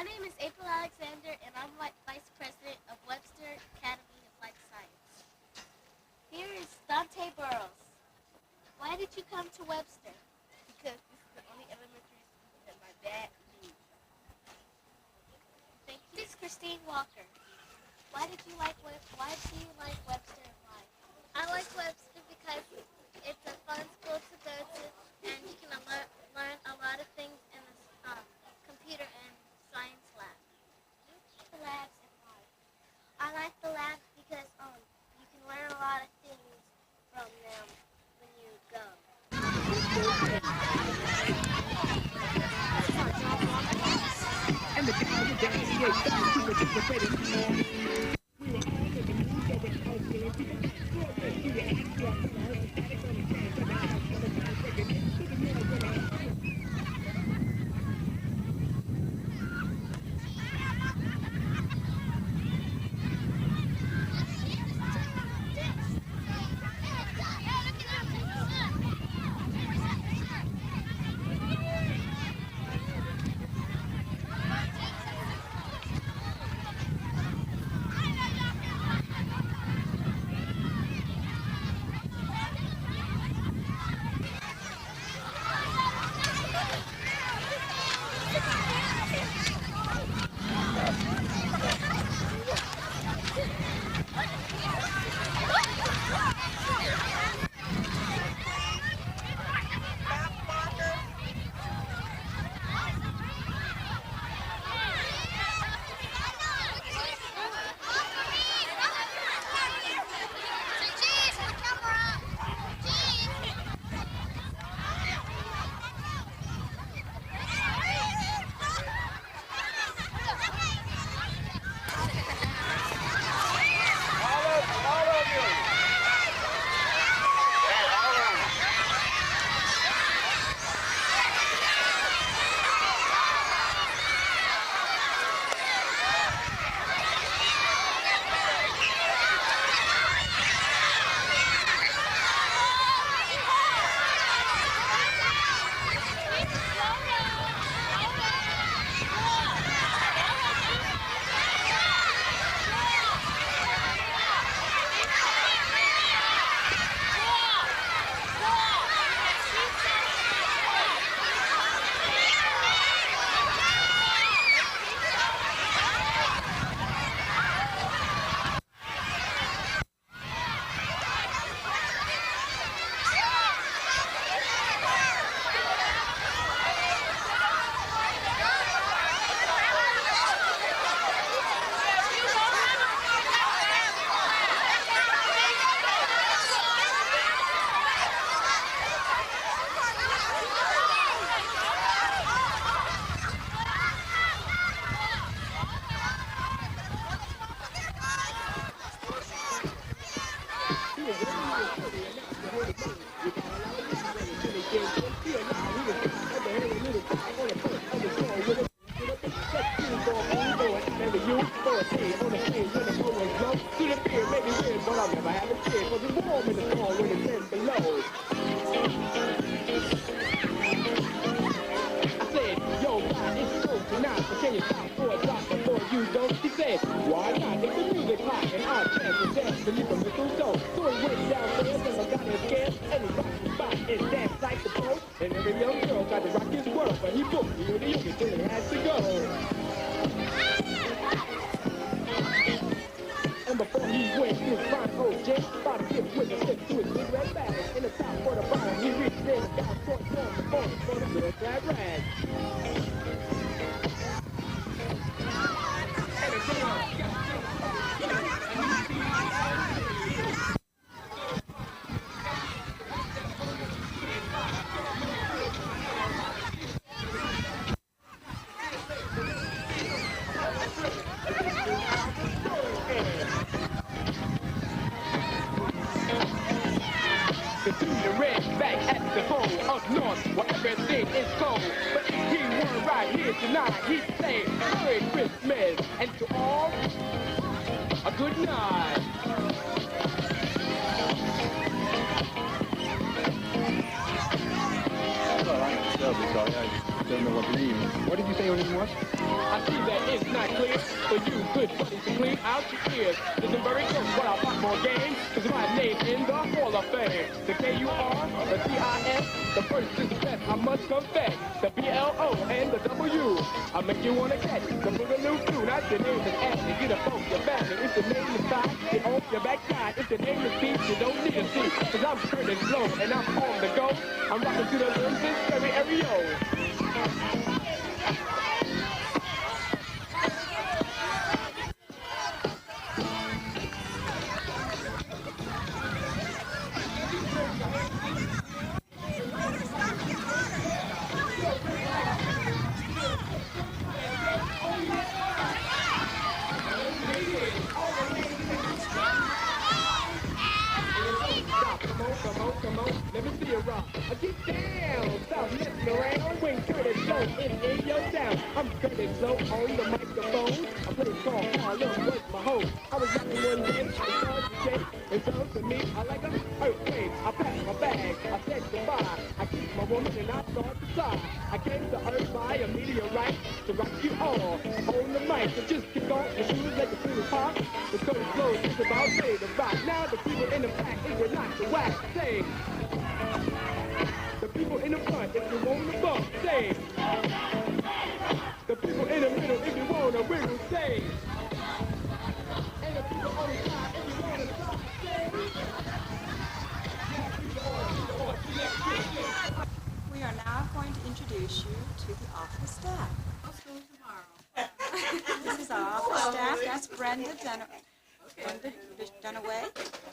My name is April Alexander, and I'm Vice President of Webster Academy of Life Science. Here is Dante Burrows. Why did you come to Webster? Because this is the only elementary school that my dad knew. Thank you. This is Christine Walker. Why do you like Webster and why? I like Webster because it's a fun school to go to, and you can learn a lot of things in the computer and science lab. The labs and why? I like the labs because you can learn a lot of things from them when you go. And the guy with the 88 stars who participated in all this. We were all in the news over the house there. People got extraordinary. We were actually on the house. Static on the fans. And the house on the fans. Taking it to the middle of the house. That's all right. That'll be sorry. don't know what to mean. What did you say your name was? I see that it's not clear for you good buddies to clean out your ears. Listen very close while I pop more game, cause my name in the Hall of Fame. The K-U-R, the T-I-S, the first is the best, I must confess. The B-L-O and the W. I make you wanna catch the boogaloo too. Not the name is Ashley, get a phone, your family. If the name is Todd, get off your backside. If the name is Steve, you don't need a seat. Cause I'm Curtis Blow and I'm on the go. I'm rocking to the lyrics, stereo. Come on, let me see you rock. Get down, stop messing around. When Curtis Blow in your sound. I'm Curtis Blow on the microphone. I play a song, Harlem was my home. I was young one day, I started to shake. It sounds to me, I like an earthquake. I packed my bag, I said goodbye. I kissed my woman and I started to sigh. I came to Earth by a meteorite to rock you all on the mic. So just kick off your shoes like a little pop. The Curtis Blow is about ready to rock. Now the people in the back, if you're not the whack, say. The people in the front, if you want to bump, say. The people in the middle, if you want to wiggle, say. And the people on the side, if you want to stop, say. We are now going to introduce you to the office staff. This is our office staff. That's Brenda Dunaway.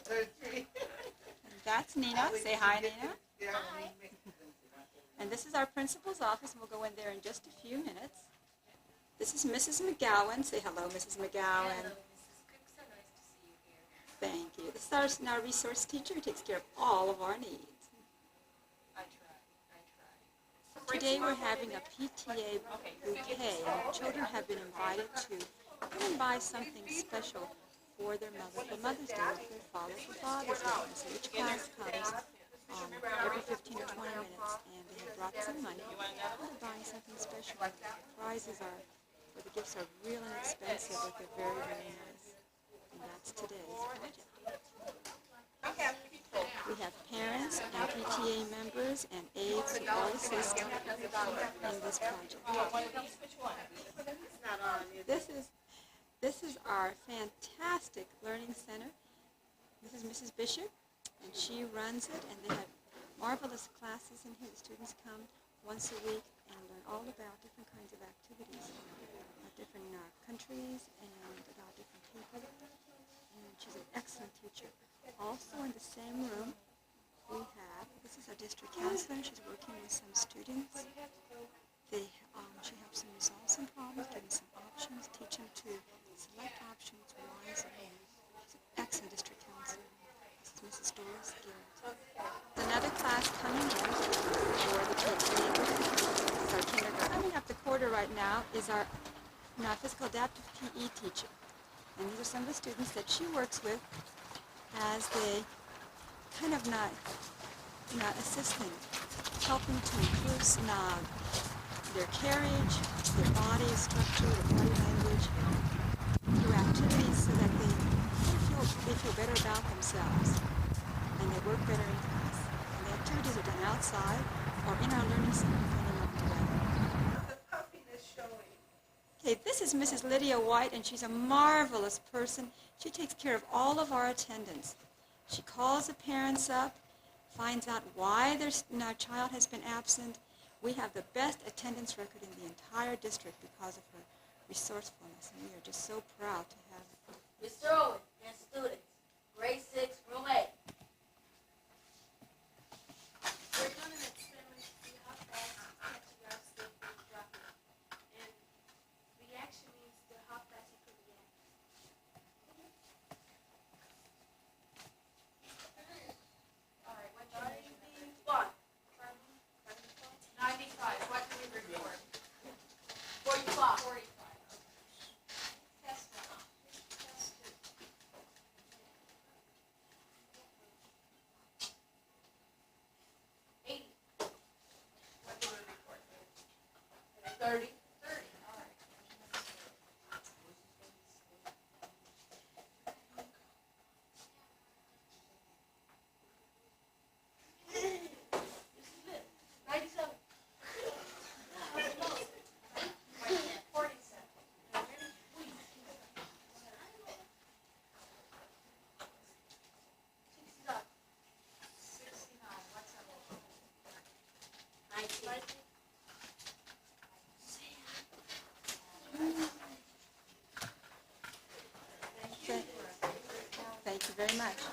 And that's Nina. Say hi, Nina. And this is our principal's office, and we'll go in there in just a few minutes. This is Mrs. McGowan. Say hello, Mrs. McGowan. Thank you. This is our resource teacher who takes care of all of our needs. Today we're having a PTA bouquet, and children have been invited to come and buy something special for their mother for Mother's Day with their father for Father's Day. So each class comes every 15 or 20 minutes, and they have brought some money. They're buying something special. The prizes are, or the gifts are real inexpensive, but they're very, very nice. And that's today's project. We have parents and PTA members and aides who all assist in this project. This is our fantastic learning center. This is Mrs. Bishop, and she runs it, and they have marvelous classes in here. The students come once a week and learn all about different kinds of activities, about different countries and about different people. And she's an excellent teacher. Also in the same room, we have, this is our district counselor. She's working with some students. She helps them resolve some problems, give them some options, teach them to select options wisely. She's an excellent district counselor. This is Mrs. Doris Garrett. Another class coming in for the kids. This is our kindergarten. Coming up the quarter right now is our physical adaptive PE teacher. And these are some of the students that she works with as they kind of not assisting, helping to improve their carriage, their body structure, their body language, through activities so that they feel better about themselves and they work better in class. And the activities are done outside or in our learning center depending on the weather. Okay, this is Mrs. Lydia White, and she's a marvelous person. She takes care of all of our attendance. She calls the parents up, finds out why their child has been absent. We have the best attendance record in the entire district because of her resourcefulness, and we are just so proud to have her. Mr. Owen and students, grade 6, room 8. We're doing an experiment to see how fast you catch your safely dropping. And reaction means how fast you can react. All right, what's your measurement? 91. 95. What can you report? 45. 45. Test one. Test 2. 80. What do you report? much.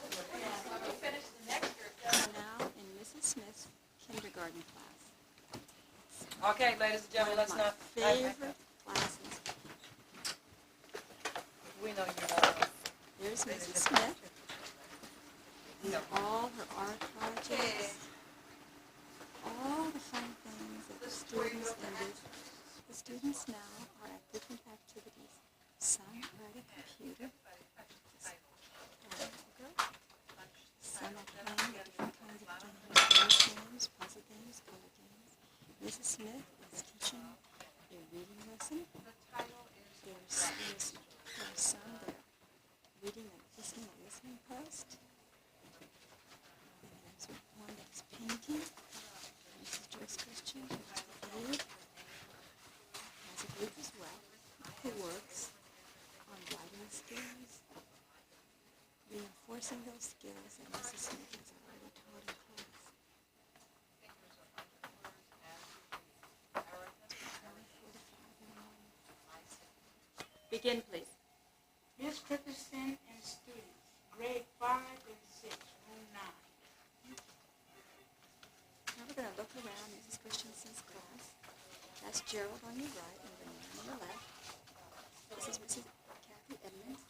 Now in Mrs. Smith's kindergarten class. Okay, ladies and gentlemen, let's One of not. my favorite classes. We know you're not. There's Mrs. Smith. These are all her art projects. All the fun things that the students now are at different activities. Some are at a computer. Some are playing different kinds of games, word games, puzzle games, color games. Mrs. Smith is teaching a reading lesson. There's some that are reading and listening post. And there's one that's painting. Mrs. Joyce Christian has a group as well who works on writing skills, reinforcing those skills that Mrs. Smith has already taught in class. Begin, please. Miss Christensen and students, grade 5 and 6, room 9. Now we're going to look around Mrs. Christensen's class. That's Gerald on your right and Renee on your left. This is Mrs. Kathy Edmonds.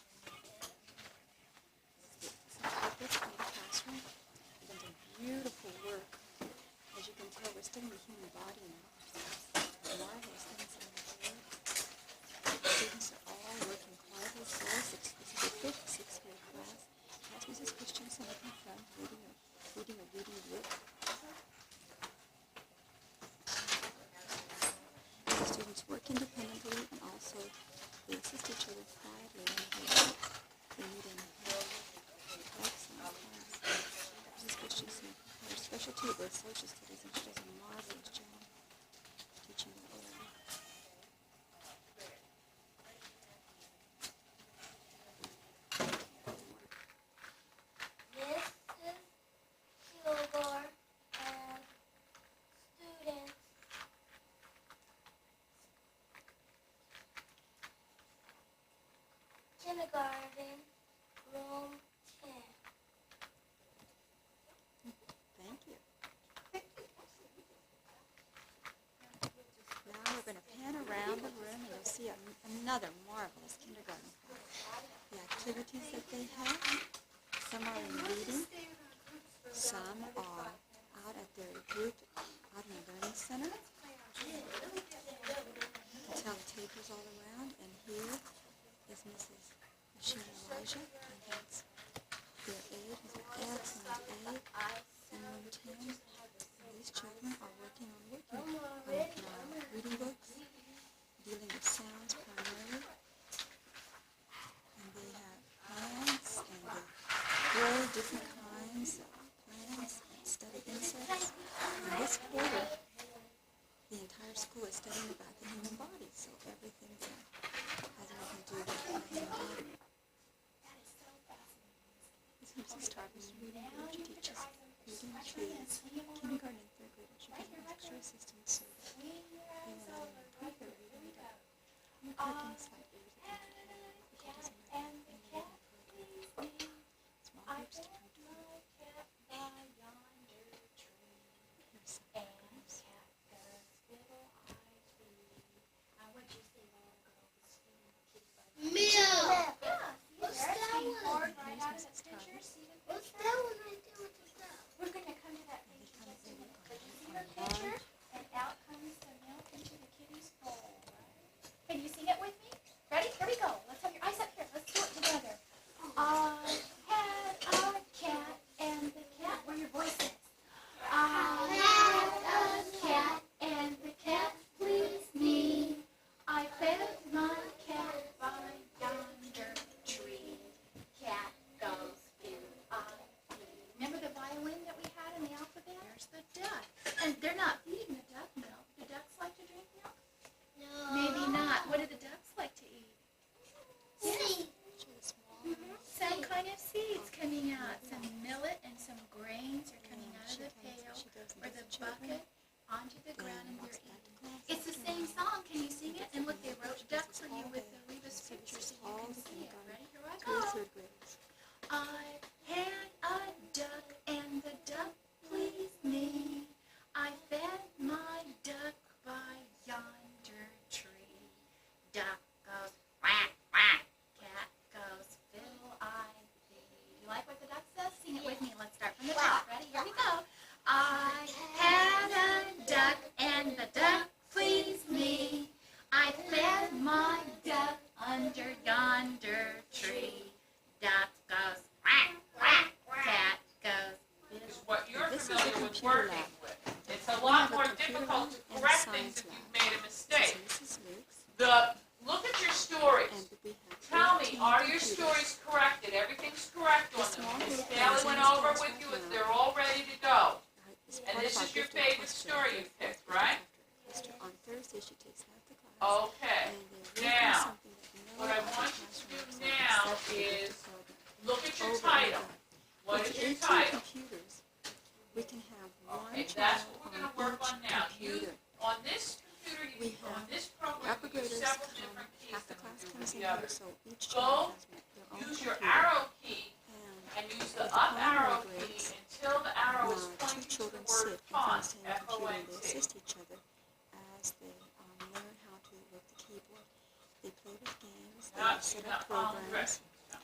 This is the classroom. We've done some beautiful work. As you can tell, we're studying the human body now. Marvelous things on the board. The students are all working quietly slow. This is the 5th, 6th grade class. That's Mrs. Christensen up in front, reading a reading book. The students work independently and also they assist each other quietly when they need any help. Excellent class. Mrs. Christensen, her specialty is social studies, and she does a marvelous job teaching that area. Mrs. Kilgore and students. Kindergarten, room 10. Thank you. Now we're going to pan around the room and you'll see another marvelous kindergarten class. The activities that they have, some are in reading, some are out at their group out in the learning center. You can tell the tables all around, and here is Mrs. Michelle Elijah, and that's their aide, who's an excellent aide in room 10. And these children are working on reading books, dealing with sounds primarily. And they have plants, and they grow different kinds of plants and study insects. And this quarter, the entire school is studying about the human body, so everything that has anything to do with the human body. This is Mrs. Tarpin's reading group. She teaches reading to kindergarten and 3rd graders. She gives them extra assistance so that they will improve their reading. We're working slight areas of difficulties in reading program. Small groups to come to it. Here's some programs. Milk! What's that one? Right out of the picture, see the What's picture? that one right there? What is that? We're going to come to that page in just a minute. But you see the picture? And out comes the milk into the kitty's bowl, right? Can you sing it with me? Ready? Here we go. Let's have your eyes up here. Let's do it together. I had a cat, and the cat, where your voice is. I had a cat, and the cat pleased me. I fed my cat by yonder tree. Cat goes Q-I-E. Remember the violin that we had in the alphabet? There's the duck. And they're not feeding the duck milk. Do ducks like to drink milk? No. Maybe not. What do the ducks like to eat? See. Some kind of seeds coming out. Some millet and some grains are coming out of the pail or the bucket onto the ground, and they're eating. It's the same song. Can you sing it? And look, they wrote duck for you with the Reva's picture so you can see it. Ready? Here I go. 3rd graders. I my duck under yonder tree. Duck goes quack, quack, cat goes. Is what you're This is a familiar with computer working lab. with. It's a We lot have a more computer difficult to lab and a correct science things if lab. you've made a This mistake. is Mrs. Luke's, Look at your stories. and we have Tell me, 18 are your computers. stories corrected? Everything's correct on This them. small Miss group Bailey is went in over class with right you. now. They're all ready to go. It's And part this of our is your gifted favorite cluster, story you gifted picked, cluster right? cluster. On Thursday, she takes half the class. Okay. And they're working Now, something that no what I other want you to classroom do has now except for the is gifted program. Look at your Over and title. over. What With is your 18 title? computers, we can have one Okay, child that's what we're on going to work each on now. computer. On this computer, We on have this The program, upper you use graders several come, different keys half the than class we do comes with in the here, others. so each Go, child has their own use your computer. arrow key And and use with the the up primary arrow key grades, until the arrow is two pointing to the children word sit in front of font, the same computer and they F-O-N-T. assist each other as they learn how to work the keyboard. They play with games, they Not, set you're up not following programs, directions now.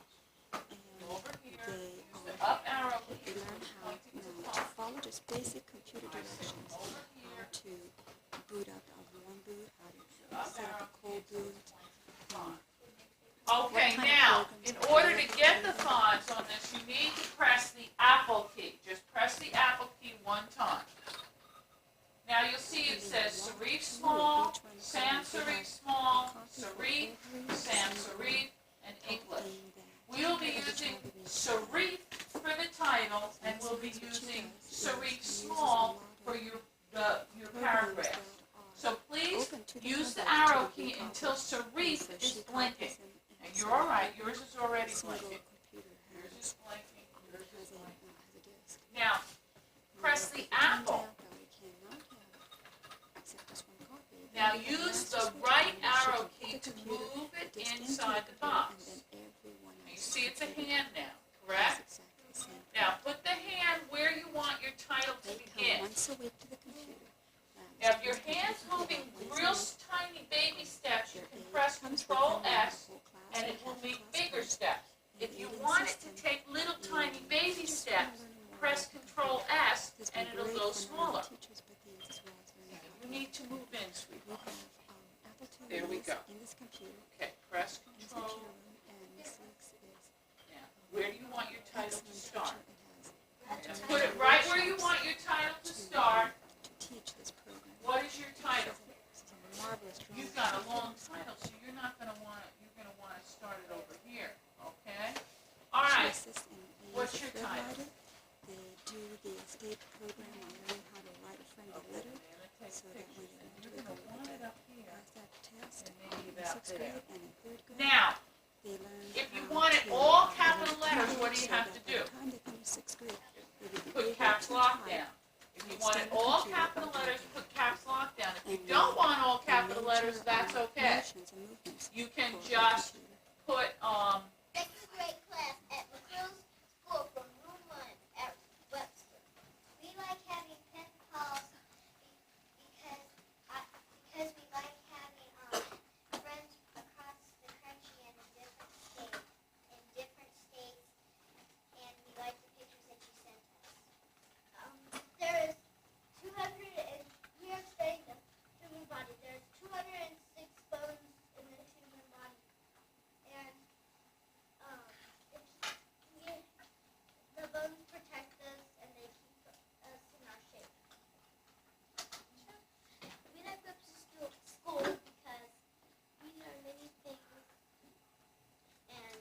and Go over here, they, use the up arrow key, they learn how pointing to to font. follow just basic computer directions, Over how here, to boot up a warm boot, how to up set up arrow a cold boot. font. What Okay, kind of now, programs in are order to available get to the them? fonts on this, you need to press the Apple key. Just press the Apple key one time. Now you'll see it says serif small, sans serif small, serif, sans serif, and English. We'll be using serif for the title, and we'll be using serif small for your paragraph. So please use the arrow key until serif is blinking. And you're all right, yours is already blinking. Yours is blinking, yours is blinking. Now, press the Apple. Now use the right arrow key to move it inside the box. You see it's a hand now, correct? Now put the hand where you want your title to They begin. come once a week to the computer. Now if your hand's moving real tiny baby steps, you can press Control S and it will make bigger steps. If you want it to take little tiny baby steps, press Control S and it'll go smaller. You need to move in, sweetheart. There we go. In this computer, Okay, press in this Control. computer room, and Miss Leaks is Now, where do you want your title to excellent start? teacher. It has Just put it right where you want your title to start. to teach this program. What is your title? This is a marvelous drawing. You've got a long title, so you're not gonna want it, you're gonna wanna start it over here, okay? All She right, assists in the What's use of your title? Threadwriter. They do the estate program on learning how to write a friendly letter, so that when they go you're to gonna want it up here. pass that test And maybe in about 6th there. grade and in 3rd grade, Now, they learn if you how want it to, all learn capital to letters, code what do you so have that to by do? the time they finish 6th grade, they will be Put able caps to lock type. down. If you and want it stand all computer capital and letters, type. put caps lock down. If you And don't want all the capital letters, major, that's okay. motions and movements You can for the just computer. put, Second grade class at McCrill's School from room 1 at Webster. We like having pen calls because we like having friends across the country and in different states, and we like the pictures that you sent us. There is 200, and we are studying the human body. There's 206 bones in the human body, and the bones protect us and they keep us in our shape. We like Webster School because we learn many things, and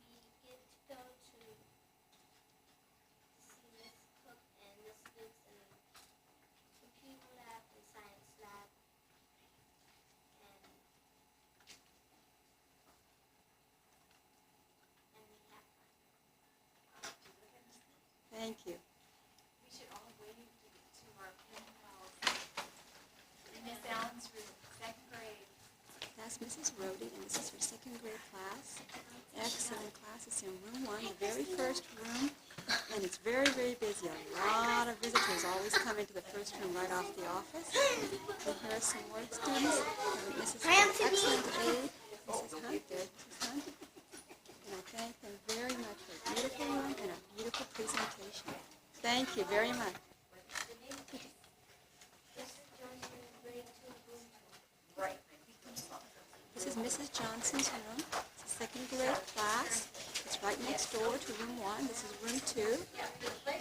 we get to go to see Miss Cook and Miss Luke's in computer lab and science lab. And we have fun. Thank you. We should all wave to our pen pals in Miss Allen's room, 2nd grade. That's Mrs. Rhodey, and this is her 2nd grade class. Excellent class. It's in room 1, the very first room, and it's very, very busy. A lot of visitors always come into the first room right off the office. And here are some more students. Mrs. Excellent aide, Mrs. Hunt, there's Mrs. Hunt. And I thank them very much for a beautiful room and a beautiful presentation. Thank you very much. This is Johnny. is Mrs. Johnson's room. It's a second grade class. It's right next door to room 1. This is room 2.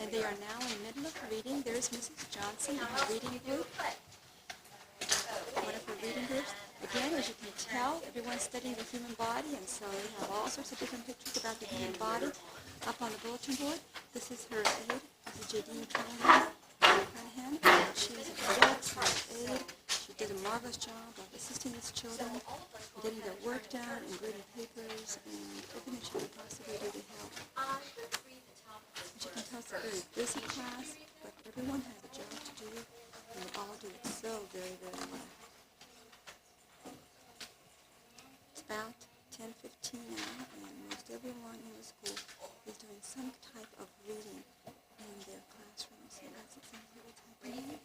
And they are now in the middle of reading. There's Mrs. Johnson in her reading group. One of her reading groups. Again, as you can tell, everyone's studying the human body, and so they have all sorts of different pictures about the human body up on the bulletin board. This is her aide, Mrs. Jadine Cunningham. She is an excellent aide. She did a marvelous job of assisting these children, in getting their work done, and grading papers, and everything she could possibly do to help. As you can tell, it's a very busy class, but everyone has a job to do, and they all do it so very, very well. It's about 10:15 now, and most everyone in the school is doing some type of reading in their classrooms, so that's exactly what's happening.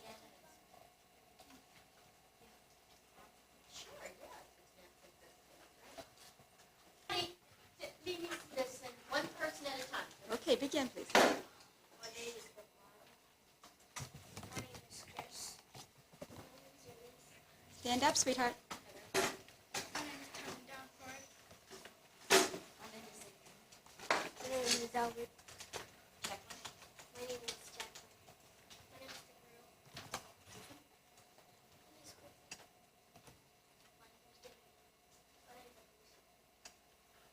Listen, one person at a time. Okay, begin, please. My name is Chris. Stand up, sweetheart. My name is Tom Downford. My name is Albert. My name is Jacqueline. My name is Gabriel. My name is Courtney. My name is David. My name is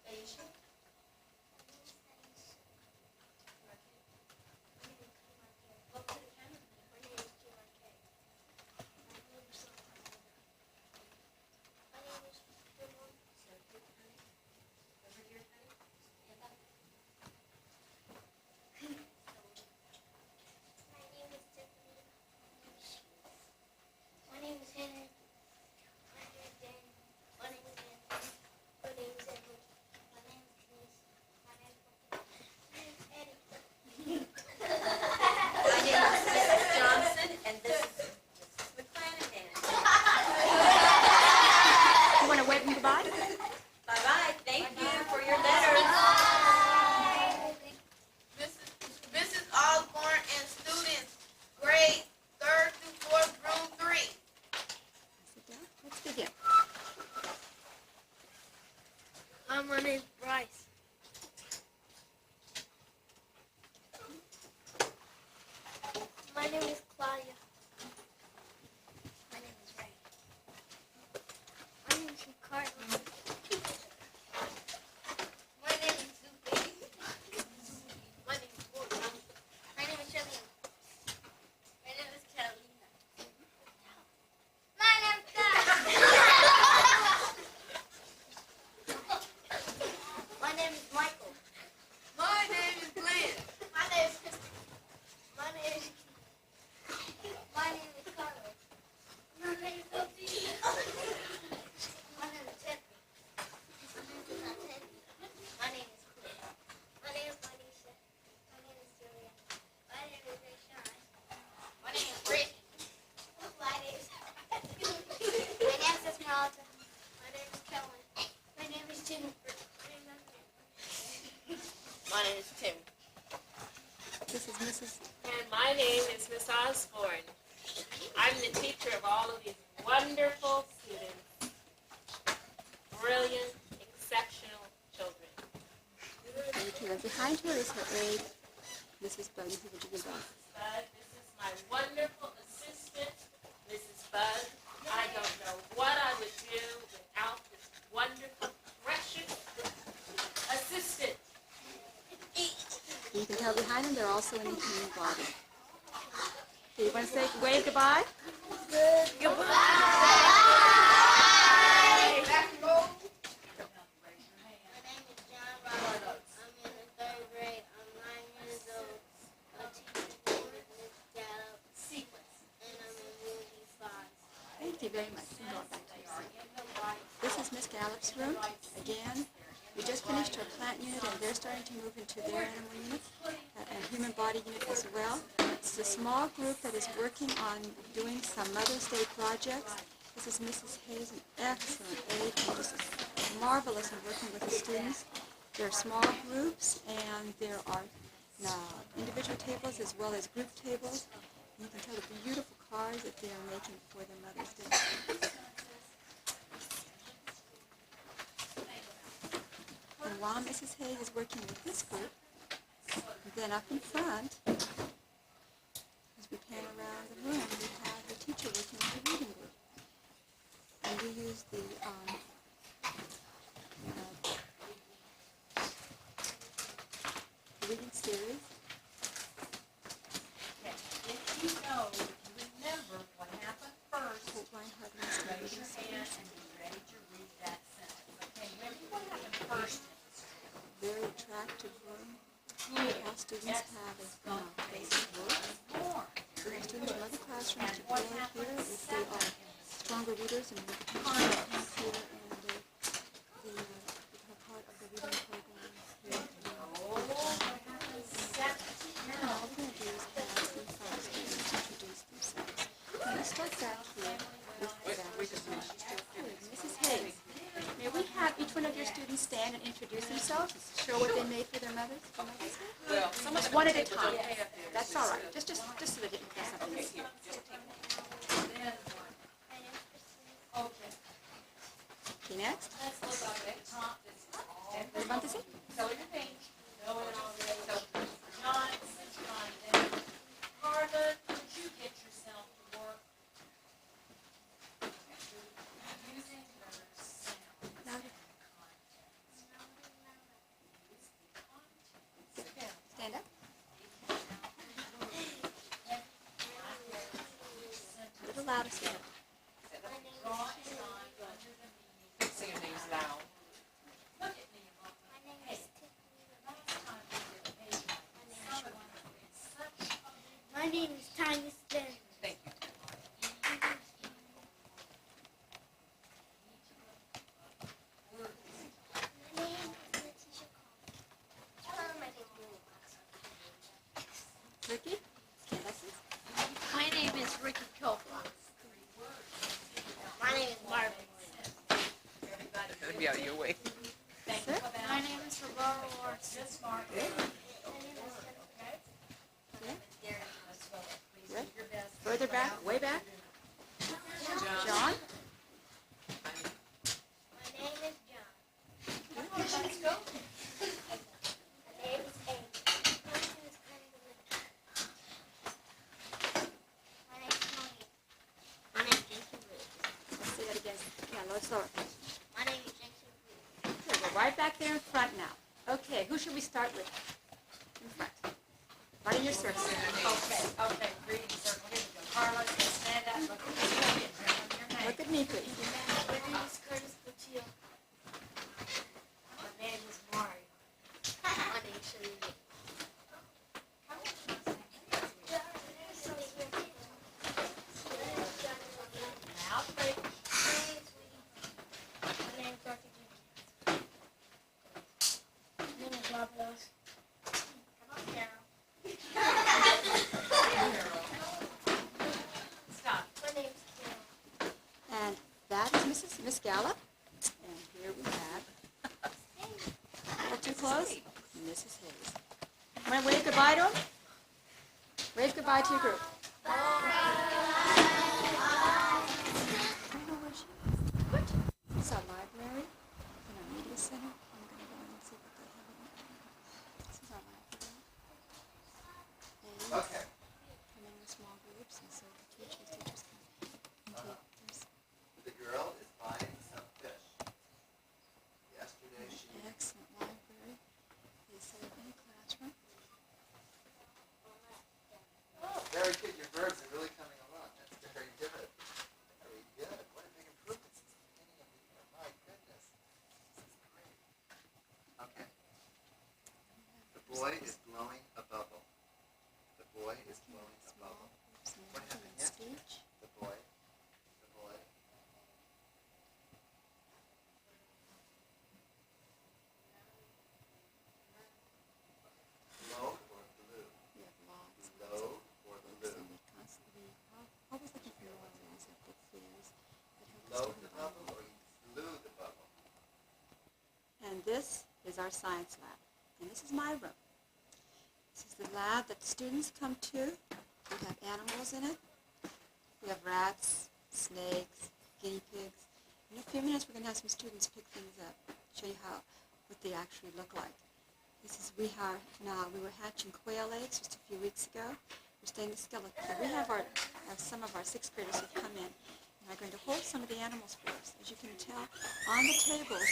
Aisha. My name is Aisha. My name is Marquez. Look to the camera. My name is G.R.K. My name is Sultan. My name is Ramon. Over here, honey. Stand up. My name is Tiffany. My name is Henry. My name is Daniel. My name is Anthony. My name is Edward. My name is Denise. My name is Eddie. My name is Mrs. Johnson, and this is Mrs. McClanahan. You want to wave them goodbye? Bye-bye. Thank you for your letters. Mrs. Osborne and students, grades 3rd through 4th, room 3. Sit down. Let's begin. Hi, my name is Bryce. My name is Claudia. My name is Ray. My name is Ricardo. My name is Zuby. My name is Gordon. My name is Shelly. My name is Carolina. My name is My name is Michael. My name is Glenn. My name is Kristen. My name is My name is Carlos. My name is Sophie. My name is Tiffany. My name is not Tiffany. My name is Cliff. My name is Manisha. My name is Julia. My name is Rayshawn. My name is Brittany. My name is My name is Esmeralda. My name is Kellen. My name is Jennifer. My name is Tim. This is Mrs. And my name is Miss Osborne. I'm the teacher of all of these wonderful students. Brilliant, exceptional children. Thank you. And behind her is her aide, Mrs. Bud. Mrs. Virginia Bud. Bud, this is my wonderful assistant, Mrs. Bud. I don't know what I would do without this wonderful, precious assistant. You can tell behind them they're also in the human body. Okay, you want to say wave goodbye? My name is John Roberts. I'm in the 3rd grade. I'm 9 years old. My teacher's name is Miss Gallup. And I'm in Room 5. Thank you very much. You can go back to your seat. This is Miss Gallup's room. Again, we just finished our plant unit, and they're starting to move into their animal unit, and human body unit as well. It's a small group that is working on doing some Mother's Day projects. This is Mrs. Hayes, an excellent aide, and just marvelous in working with the students. There are small groups, and there are individual tables as well as group tables. And you can tell the beautiful cards that they are making for their Mother's Day. while Mrs. Hayes is working with this group, then up in front, as we pan around the room, we have the teacher working with the reading group. And we use the reading series. If you know, remember what happened first, Holt Reinhardt and the raise reading your hand series. and be ready to read that sentence. Okay, remember what happened first? Very attractive room. All students have a basic work. We have students from other classrooms to play here if they are stronger readers and we can here and become part of the reading program here. All we're going to do is have the five students introduce themselves. And let's start back here with Mrs. Hayes. May we have each one of your students stand and introduce themselves, show what they made for their mothers? Well, One at a time. That's all right. Just so they didn't miss something. Okay, next. What about this? Carla, could you get yourself to work? Using the sound. Louder. Stand up. A little louder, stand up. say your name's loud. Look at me. My name is Tiffany. My name is Tiny Stan. Thank you. My name is Letitia Cole. My name is Ricky? Alexis? My name is Ricky Kilblock. My name is Marvin. Let me out of your way. Sir? My name is Roberto Larson. Good. Further back, way back. John? My name is John. My name is Amy. My name is Gwendolyn. My name is Monique. My name is Jason Ruth. Let's say that again. Yeah, a little slower. My name is Jason Ruth. Okay, we're right back there in front now. Okay, who should we start with? In front. Right in your circle. Okay, reading circle. Here we go. Carla, stand up. Look at me. Your name. Look at me, please. My name is Curtis Patil. My name is Mario. My name is Shalini. Now, please. My name is Dorothy Jenkins. My name is Rob Lewis. Come on, Carol. Stop. My name is Carol. And that is Miss Gallup. And here we have, a little too close, Mrs. Hayes. Want to wave goodbye to them? Wave goodbye to your group. I don't know where she is. What? This is our library and our media center. I'm going to go in and see what they have in there. This is our library. And Okay. come in small groups, and so the teachers come. Okay, there's The girl is buying some fish. Yesterday she excellent library. They set up in a classroom. very good. Your verbs are really coming along. That's very good. Very good. What a big improvement since the beginning of the year. My goodness. This is great. Okay. The boy is blowing a bubble. The boy is blowing a bubble. What happened yesterday? Speech. The boy. The boy. Low or blue? We have lots. Low or blue? And we constantly, always looking for noises and big things that help us Load to the combine. bubble or you blew the bubble? And this is our science lab. And this is my room. This is the lab that the students come to. We have animals in it. We have rats, snakes, guinea pigs. In a few minutes, we're going to have some students pick things up, show you how what they actually look like. We were hatching quail eggs just a few weeks ago. We're studying the skeleton. We have some of our sixth graders who've come in and are going to hold some of the animals for us. As you can tell, on the tables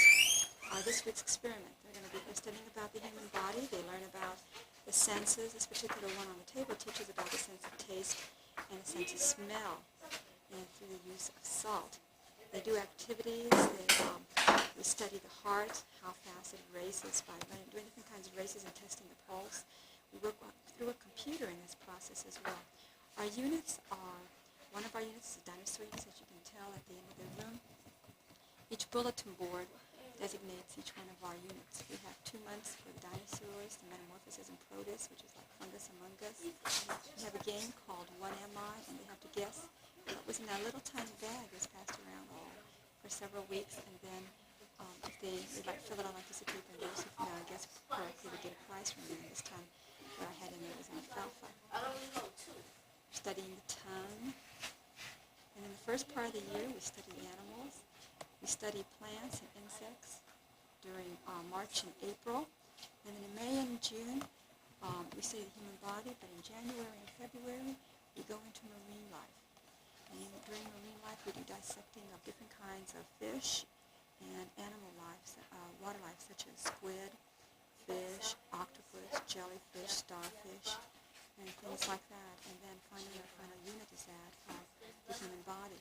are this week's experiment. They're studying about the human body. They learn about the senses. This particular one on the table teaches about the sense of taste and the sense of smell, and through the use of salt. They do activities. They study the heart, how fast it races by doing different kinds of races and testing the pulse. We work through a computer in this process as well. Our units are, one of our units is a dinosaur unit, as you can tell at the end of the room. Each bulletin board designates each one of our units. We have 2 months for the dinosaurs, the metamorphosis and protists, which is like fungus among us. We have a game called 1MI, and they have to guess what was in that little tiny bag that's passed around for several weeks, and then if they like fill it out on a piece of paper, and those who guess correctly would get a prize from them. This time, what I had in there was alfalfa. Studying the tongue. And in the first part of the year, we study animals. We study plants and insects during March and April. And then in May and June, we study the human body, but in January and February, we go into marine life. And during marine life, we do dissecting of different kinds of fish and animal life, water life, such as squid, fish, octopus, jellyfish, starfish, and things like that. And then finally, our final unit is that of the human body.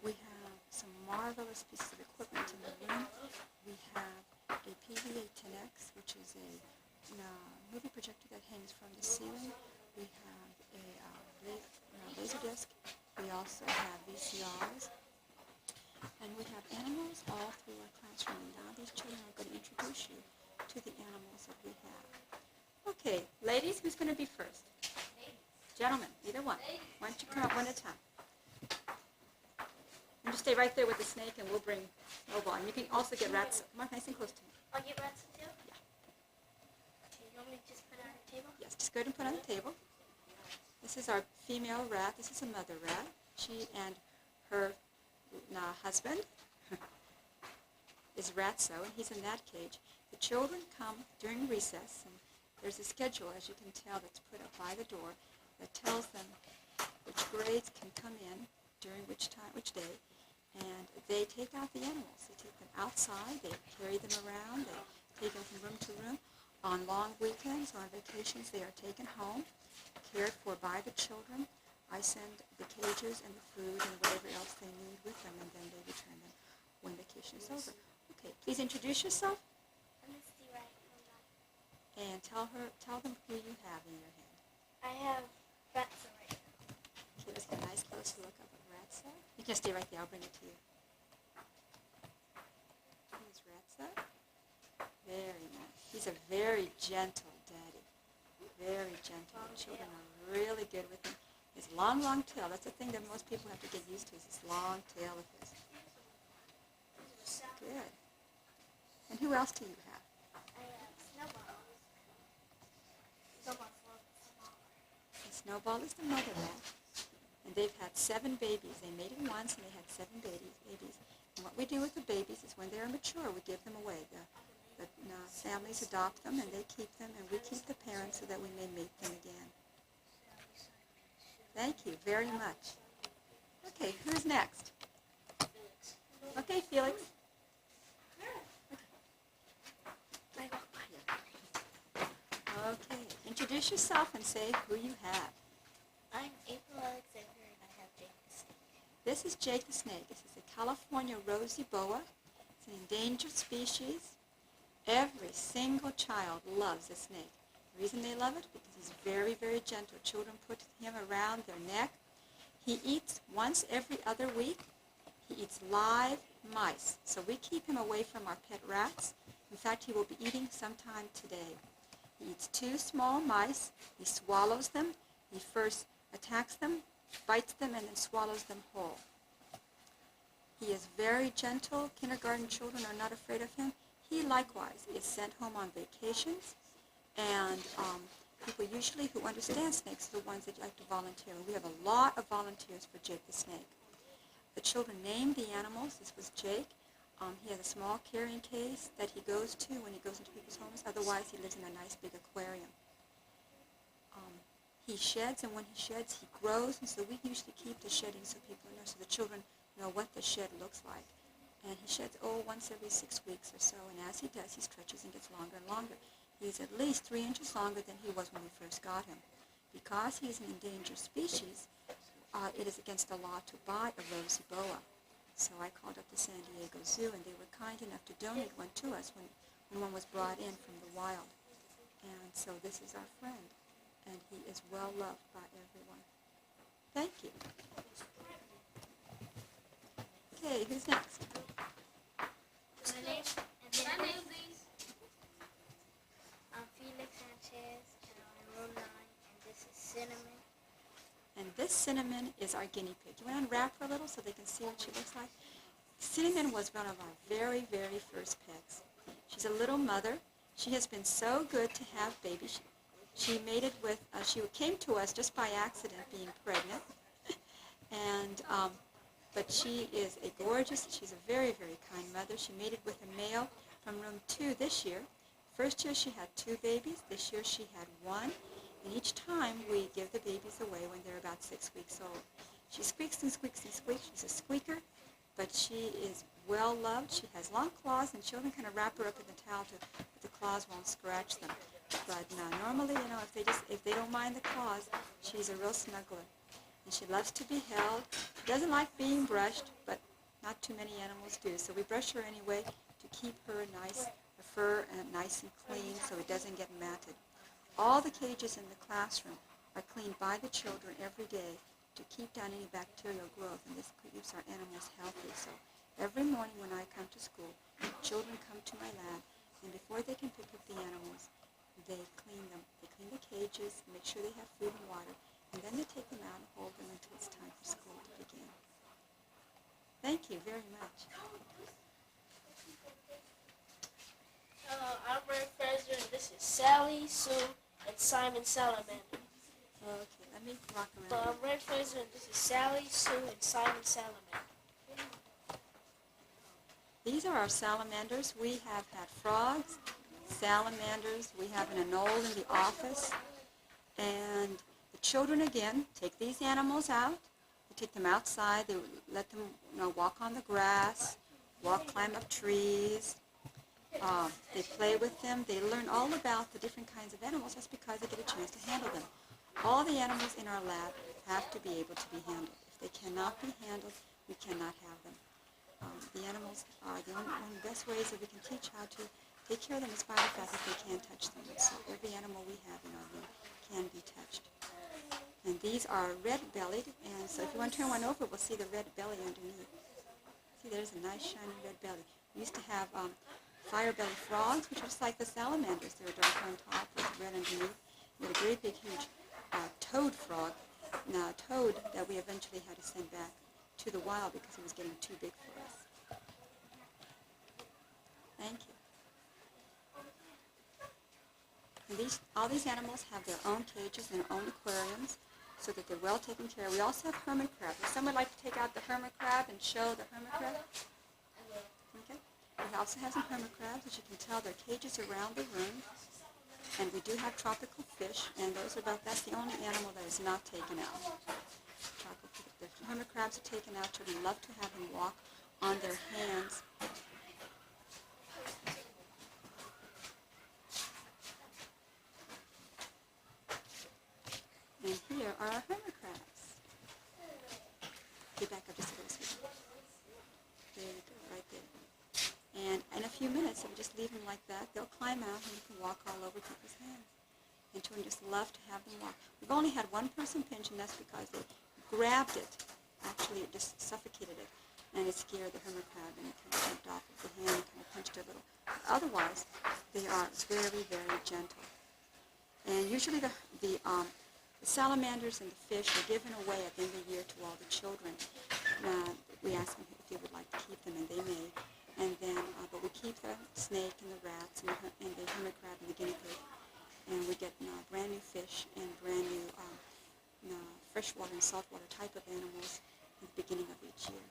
We have some marvelous pieces of equipment in the room. We have a PVA 10X, which is a movie projector that hangs from the ceiling. We have a laser disc. We also have VCRs. And we have animals all through our classroom. And now these children are going to introduce you to the animals that we have. Okay, ladies, who's going to be first? Gentlemen, either one. Why don't you come up one at a time? And just stay right there with the snake, and we'll bring Snowball. And you can also get rats. Come on, nice and close to me. I'll get rats too? Yeah. Okay, you want me to just put it on the table? Yes, just go ahead and put it on the table. This is our female rat. This is a mother rat. She and her husband is Ratso, and he's in that cage. The children come during recess, and there's a schedule, as you can tell, that's put up by the door that tells them which grades can come in during which day, and they take out the animals. They take them outside, they carry them around, they take them from room to room. On long weekends or on vacations, they are taken home, cared for by the children. I send the cages and the food and whatever else they need with them, and then they return them when vacation is over. Okay, please introduce yourself. I'm Misty Wright. And tell them who you have in your hand. I have Ratso right now. Okay, let's get a nice close look of what Ratso. You can stay right there. I'll bring it to you. Here's Ratso. Very nice. He's a very gentle daddy. Very gentle. The children are really good with him. His long, long tail. That's the thing that most people have to get used to, is this long tail of his. Good. And who else do you have? I have Snowball. Snowball's a little bit smaller. And Snowball is the mother rat. And they've had 7 babies. They mated once, and they had 7 babies. And what we do with the babies is when they're mature, we give them away. The families adopt them, and they keep them, and we keep the parents so that we may mate them again. Thank you very much. Okay, who's next? Okay, Felix. Okay, introduce yourself and say who you have. I'm April Alexander, and I have Jake the Snake. This is Jake the Snake. This is a California rosy boa. It's an endangered species. Every single child loves the snake. The reason they love it? Because he's very, very gentle. Children put him around their neck. He eats once every other week. He eats live mice. So we keep him away from our pet rats. In fact, he will be eating sometime today. He eats 2 small mice. He swallows them. He first attacks them, bites them, and then swallows them whole. He is very gentle. Kindergarten children are not afraid of him. He likewise is sent home on vacations, and people usually who understand snakes are the ones that like to volunteer. We have a lot of volunteers for Jake the Snake. The children named the animals. This was Jake. He has a small carrying case that he goes to when he goes into people's homes. Otherwise, he lives in a nice big aquarium. He sheds, and when he sheds, he grows, and so we usually keep the shedding so people know, so the children know what the shed looks like. And he sheds, once every 6 weeks or so, and as he does, he stretches and gets longer and longer. He's at least 3 inches longer than he was when we first got him. Because he's an endangered species, it is against the law to buy a rosy boa. So I called up the San Diego Zoo, and they were kind enough to donate one to us when one was brought in from the wild. And so this is our friend, and he is well loved by everyone. Thank you. Okay, who's next? I'm Felix Sanchez, and I'm in row 9, and this is Cinnamon. And this Cinnamon is our guinea pig. You want to unwrap her a little so they can see what she looks like? Cinnamon was one of our very, very first pets. She's a little mother. She has been so good to have babies. She mated with, she came to us just by accident being pregnant. But she is a gorgeous, she's a very, very kind mother. She mated with a male from room 2 this year. First year she had 2 babies. This year she had 1. And each time we give the babies away when they're about 6 weeks old. She squeaks and squeaks and squeaks. She's a squeaker, but she is well loved. She has long claws, and children kind of wrap her up in the towel so the claws won't scratch them. But normally, if they don't mind the claws, she's a real snuggler. And she loves to be held. She doesn't like being brushed, but not too many animals do. So we brush her anyway to keep her nice, her fur nice and clean so it doesn't get matted. All the cages in the classroom are cleaned by the children every day to keep down any bacterial growth, and this keeps our animals healthy. So every morning when I come to school, children come to my lab, and before they can pick up the animals, they clean them. They clean the cages, make sure they have food and water, and then they take them out and hold them until it's time for school to begin. Thank you very much. Hello, I'm Ray Fraser, and this is Sally, Sue, and Simon Salamander. Okay, let me rock So around. I'm Ray Fraser, and this is Sally, Sue, and Simon Salamander. These are our salamanders. We have had frogs, salamanders. We have an anole in the office. And the children, again, take these animals out. They take them outside. They let them walk on the grass, climb up trees. They play with them. They learn all about the different kinds of animals just because they get a chance to handle them. All the animals in our lab have to be able to be handled. If they cannot be handled, we cannot have them. The animals are one of the best ways that we can teach how to take care of them is by the fact that they can't touch them. So every animal we have in our room can be touched. And these are red-bellied, and so if you want to turn one over, we'll see the red belly underneath. See, there's a nice shiny red belly. We used to have fire-belly frogs, which are just like the salamanders. They're dark on top with red underneath. We had a great big, huge toad frog, now a toad that we eventually had to send back to the wild because he was getting too big for us. Thank you. And all these animals have their own cages and their own aquariums so that they're well taken care of. We also have hermit crabs. Would someone like to take out the hermit crab and show the hermit crab? Okay. We also have some hermit crabs. As you can tell, there are cages around the room. And we do have tropical fish, and that's the only animal that is not taken out. The hermit crabs are taken out. Children love to have them walk on their hands. And here are our hermit crabs. Get back up just a little, sweetie. There you go, right there. And in a few minutes, if we just leave them like that, they'll climb out and you can walk all over people's hands. And children just love to have them walk. We've only had one person pinch, and that's because they grabbed it. Actually, it just suffocated it, and it scared the hermit crab, and it kind of jumped off of the hand and kind of punched it a little. But otherwise, they are very, very gentle. And usually the salamanders and the fish are given away at the end of the year to all the children. We ask them if they would like to keep them, and they may. And then, but we keep the snake and the rats and the hermit crab and the guinea pig. And we get brand new fish and brand new freshwater and saltwater type of animals at the beginning of each year.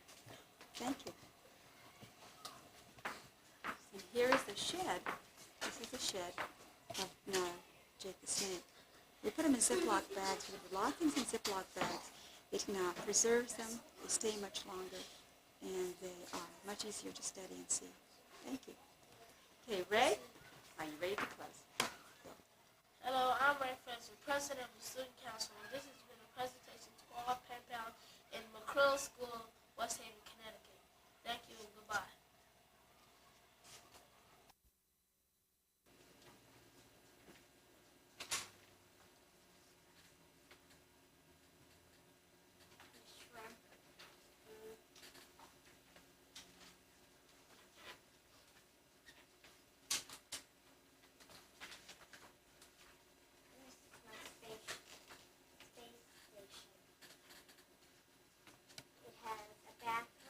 Thank you. the shed. This is the shed of Nora, Jake the snake. We put them in Ziploc bags. We put a lot of things in Ziploc bags. It preserves them. They stay much longer, and they are much easier to study and see. Thank you. Okay, Ray, are you ready to close? Hello, I'm Ray Frenson, President of the Student Council, and this has been a presentation to all pen pals in McCrill School, West Haven, Connecticut. Thank you and goodbye. This is my space station. It has a bathroom.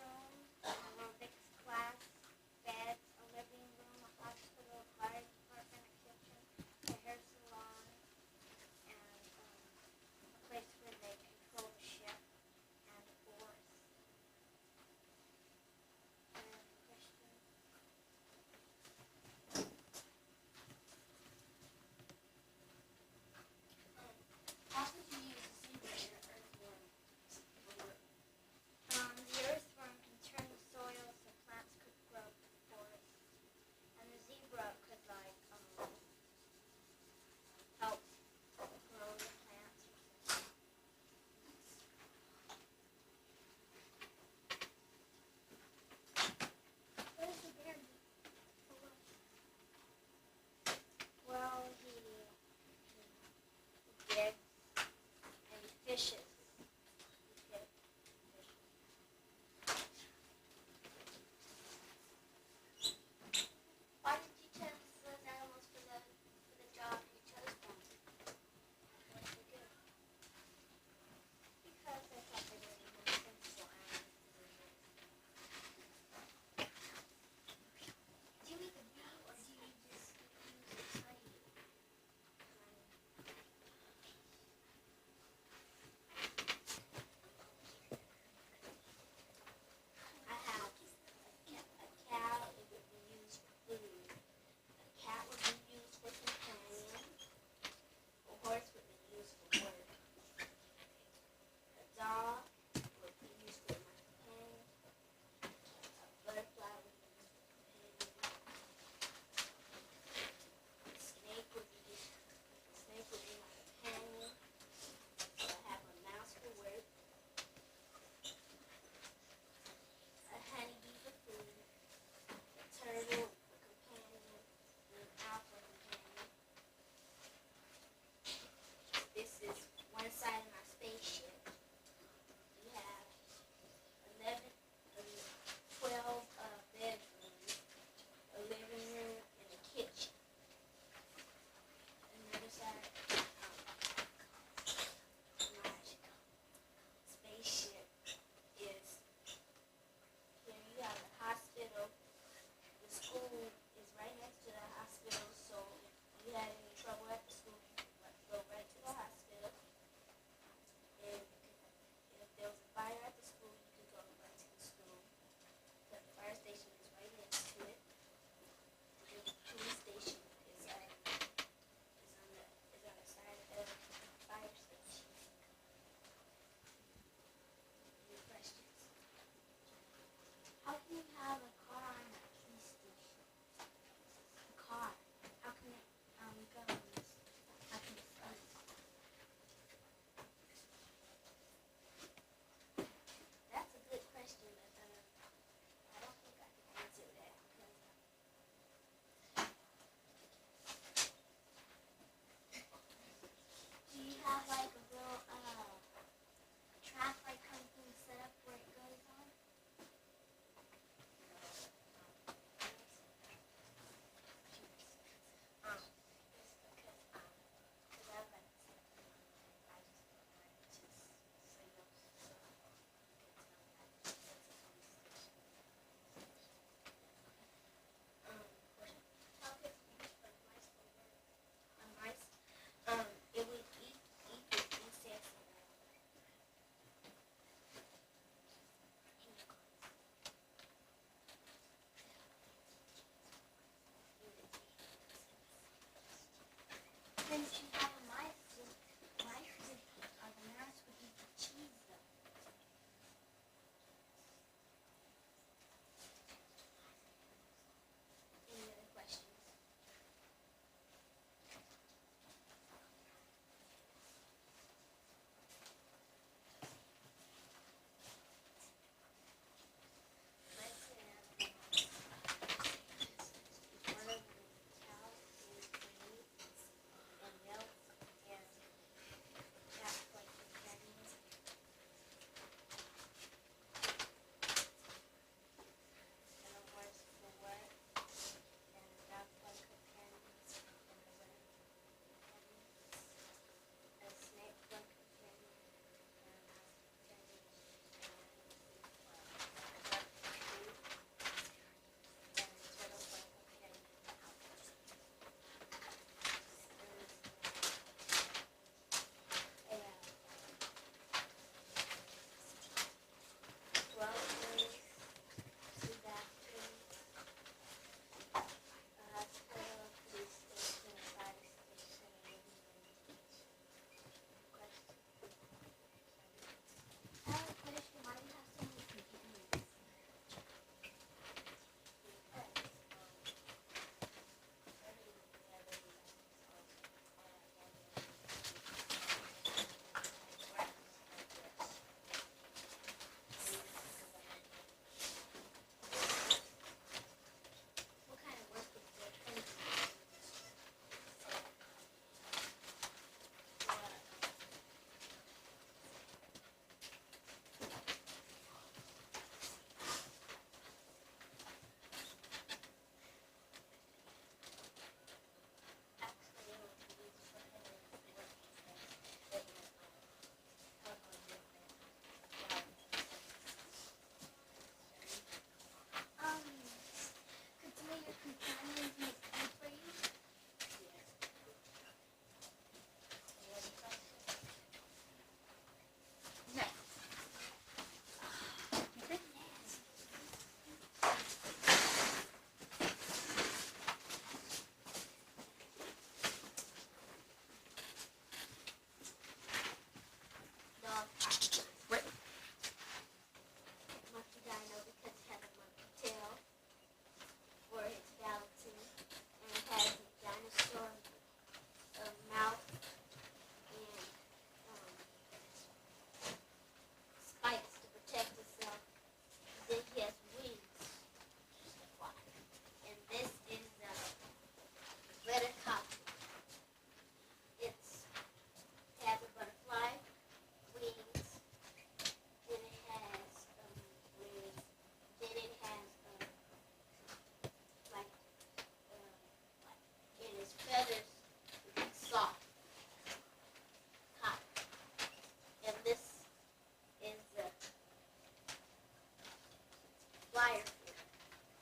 flyer for it.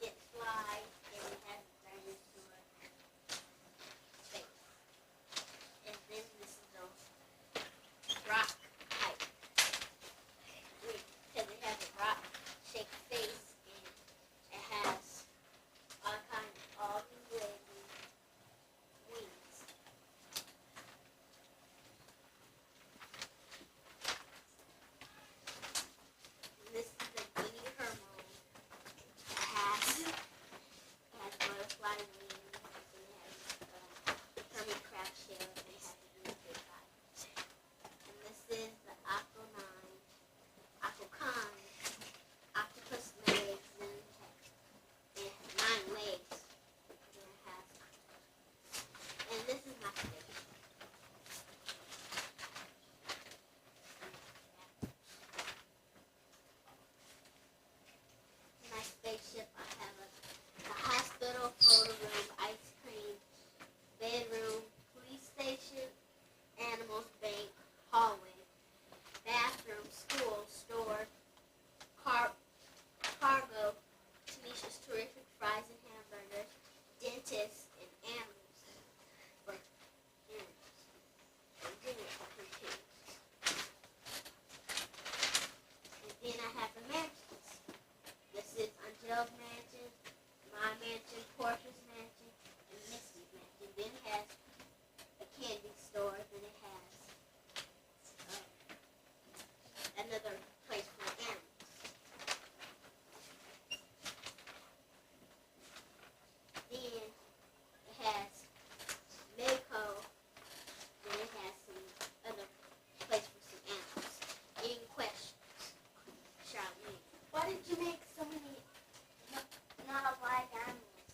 It flies and it has a dinosaur face. And then this is a rock type. Because it has a rock-shaped face and it has all these legs and wings. And this is the Guinea Hermone. It has butterfly wings and it has hermit crab shell and it has a really big body. And this is the Aquanine, octopus legs and it has 9 legs. And it has, and this is my favorite. My spaceship, I have a hospital, photo room, ice cream, bedroom, police station, animals, bank, hallway, bathroom, school, store, cargo, Tanisha's terrific fries and hamburgers, dentist, and animals for animals. And dinner for kids. And then I have the mansions. This is Angel's mansion, my mansion, Portia's mansion, and Misty's mansion. Then it has a candy store. Then it has another place for animals. Then it has Medco. Then it has some other place for some animals. Any questions, Charlene? Why did you make so many not alive animals?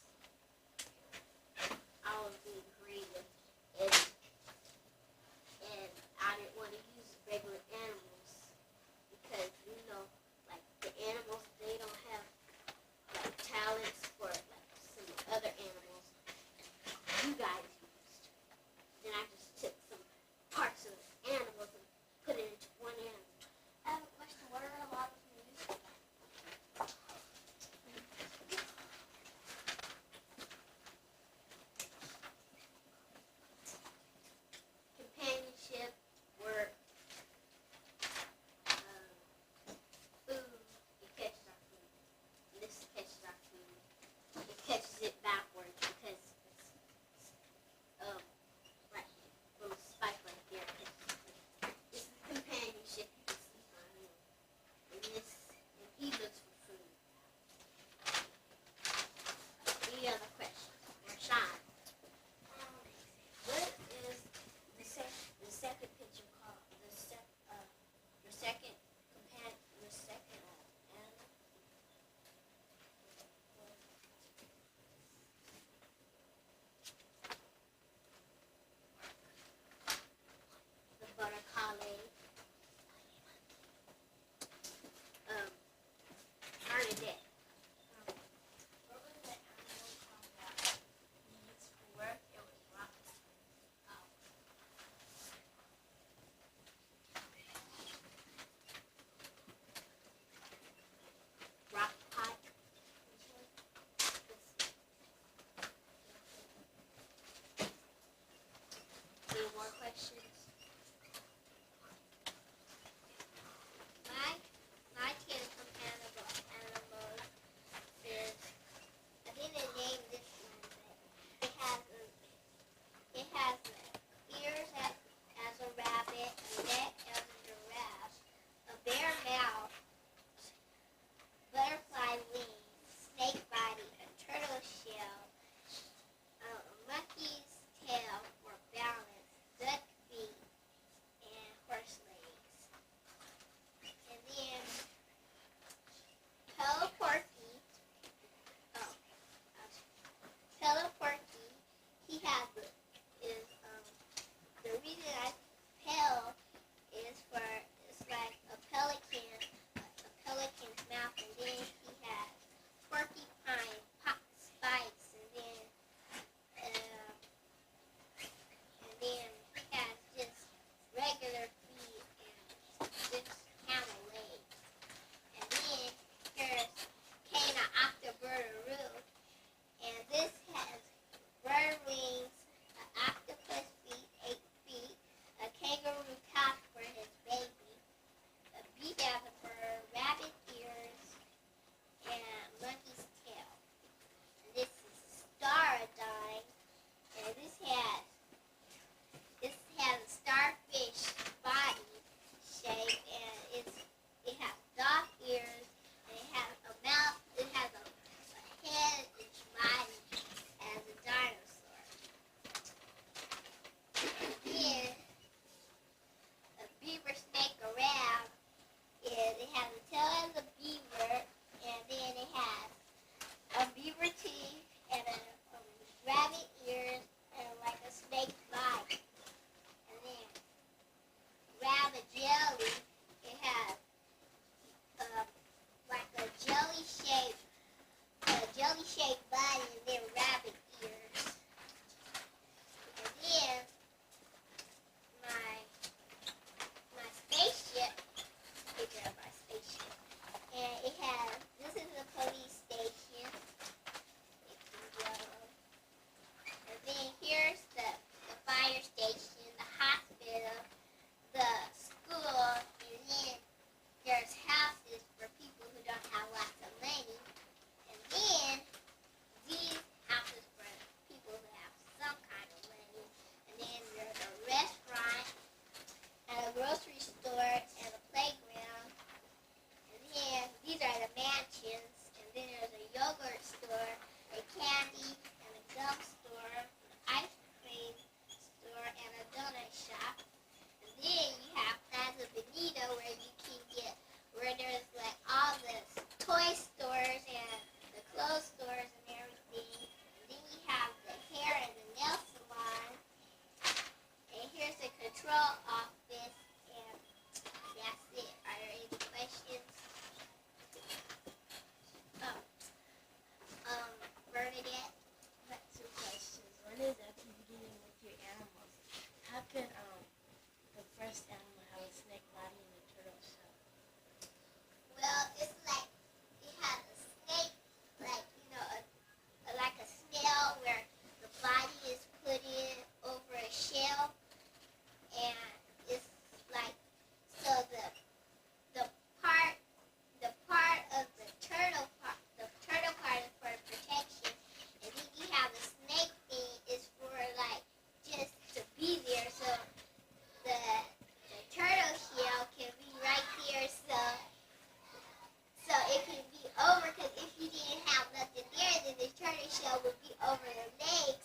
because if you didn't have nothing there, then the turtle shell would be over the legs,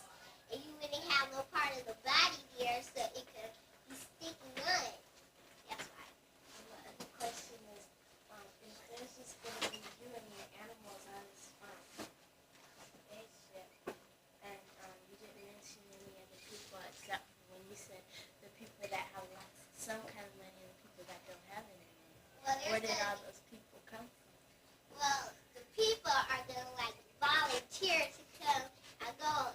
and you wouldn't have no part of the body there, so it could be sticking on. That's why. My other question is, if there's just going to be you and the animals on this spaceship, and you didn't mention any other people except for when you said the people that have some kind of money and the people that don't have any money. Well, Where did all those people come from? well, the people are gonna like volunteer to come and go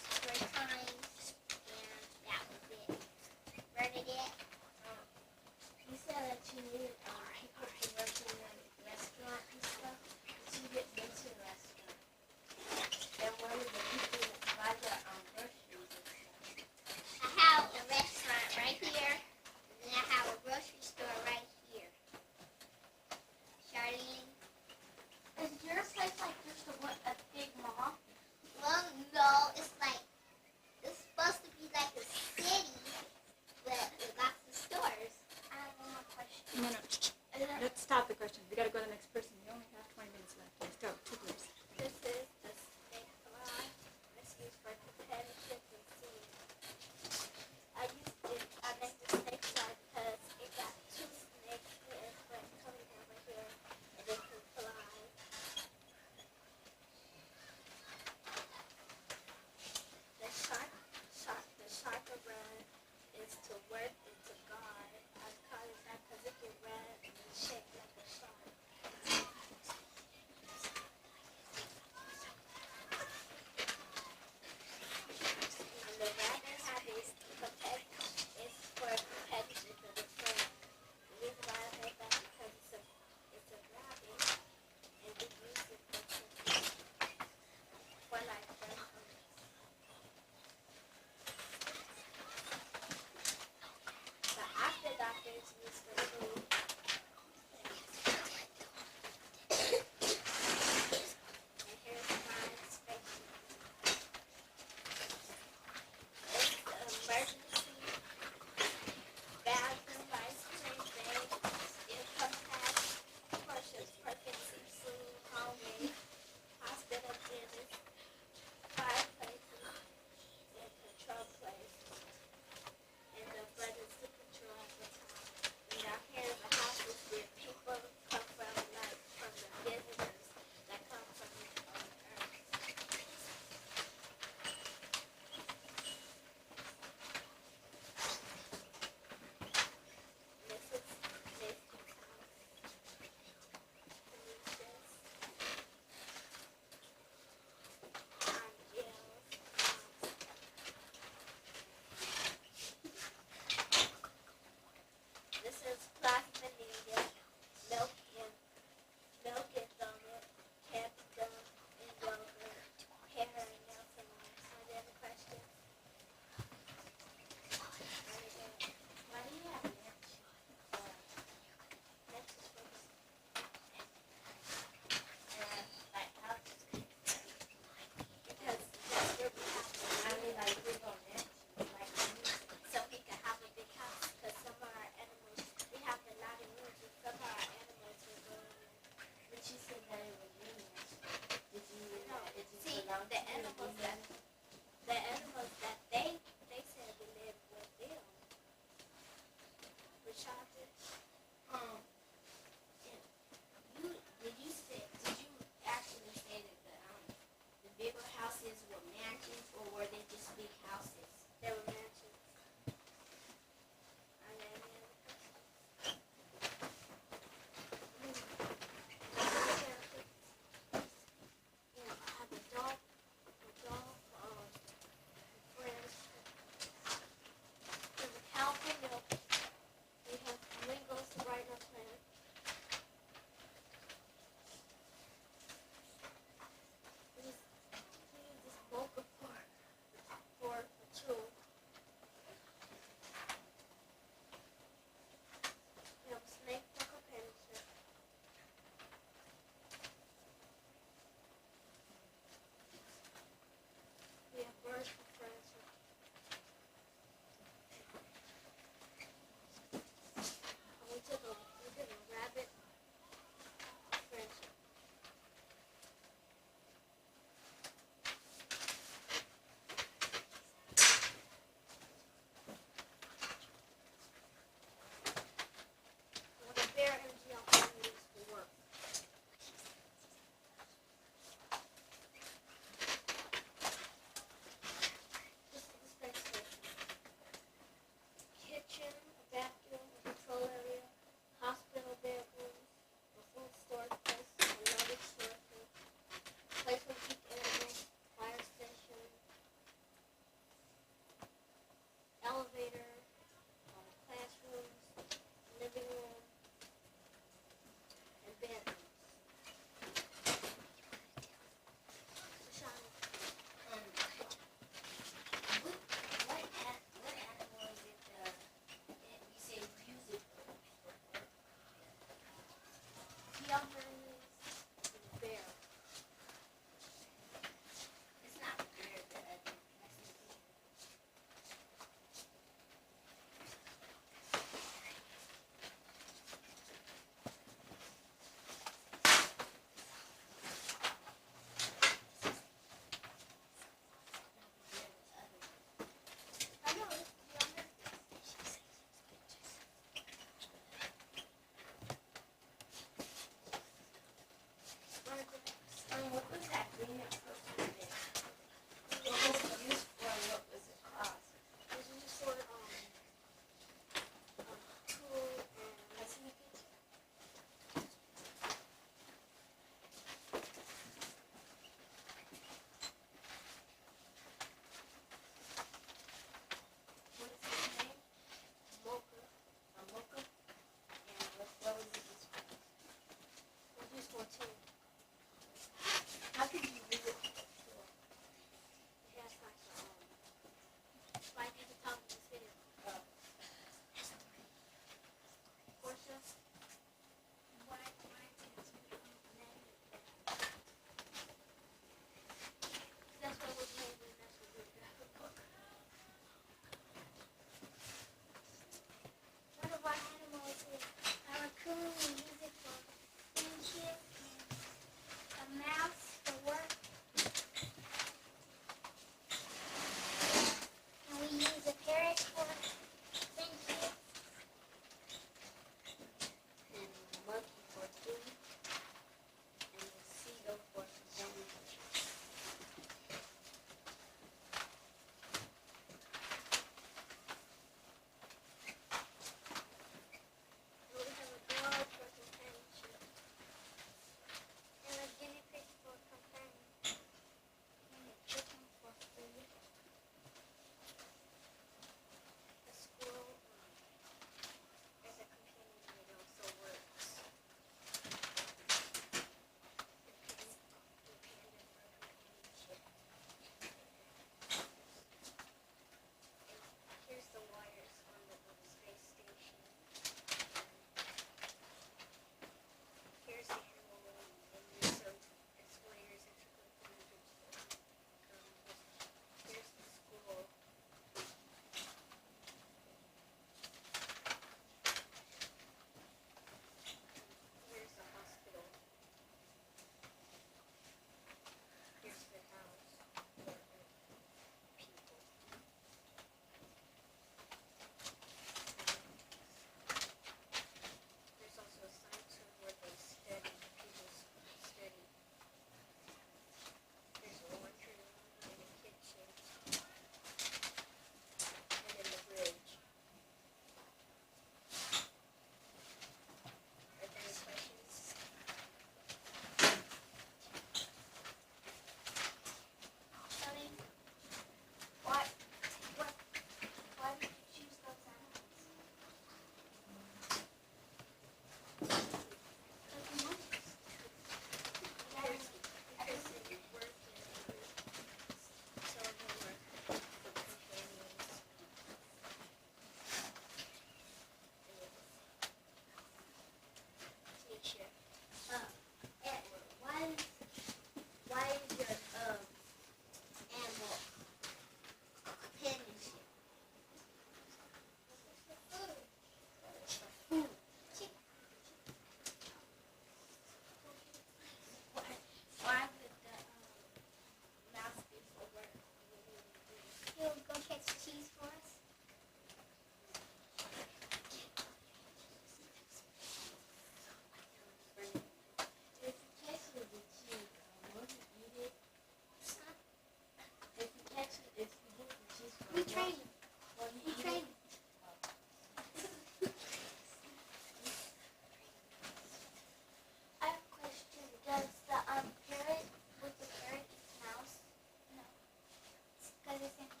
this in